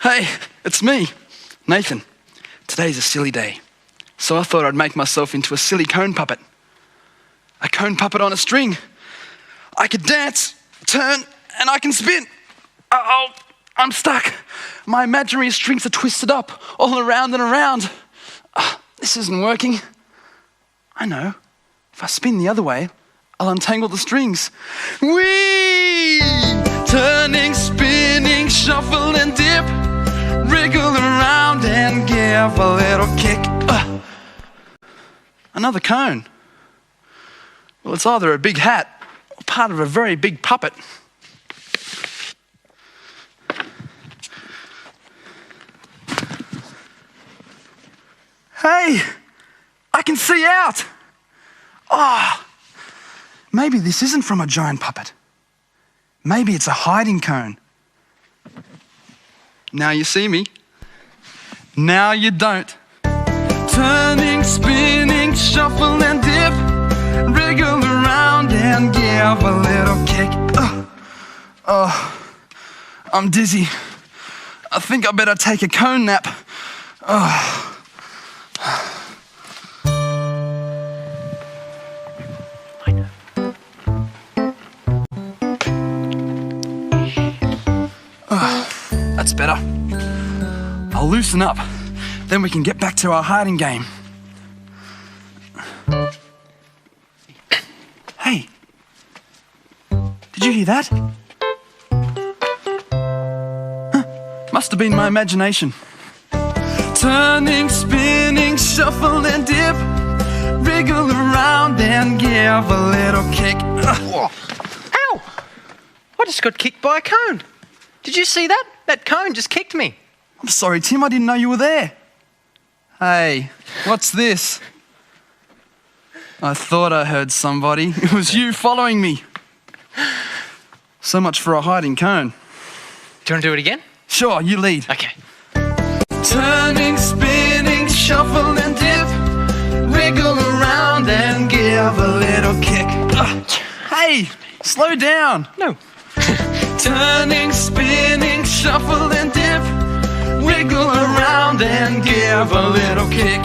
Hey, it's me, Nathan. Today's a silly day, so I thought I'd make myself into a silly cone puppet. A cone puppet on a string. I could dance, turn, and I can spin. Uh-oh, I'm stuck. My imaginary strings are twisted up, all around and around. This isn't working. I know. If I spin the other way, I'll untangle the strings. Whee! Turning, spinning, shuffle and dip. Wriggle around and give a little kick. Another cone. Well, it's either a big hat or part of a very big puppet. Hey, I can see out. Maybe this isn't from a giant puppet. Maybe it's a hiding cone. Now you see me. Now you don't. Turning, spinning, shuffle and dip. Wriggle around and give a little kick. I'm dizzy. I think I better take a cone nap. That's better. I'll loosen up, then we can get back to our hiding game. Hey, did you hear that? Must have been my imagination. Turning, spinning, shuffle and dip. Wriggle around and give a little kick. Ow! I just got kicked by a cone. Did you see that? That cone just kicked me. I'm sorry, Tim, I didn't know you were there. Hey, what's this? I thought I heard somebody. It was you following me. So much for a hiding cone. Do you want to do it again? Sure, you lead. Okay. Turning, spinning, shuffle and dip. Wriggle around and give a little kick. Hey, slow down. No. Turning, spinning, shuffle and dip. Wiggle around and give a little kick.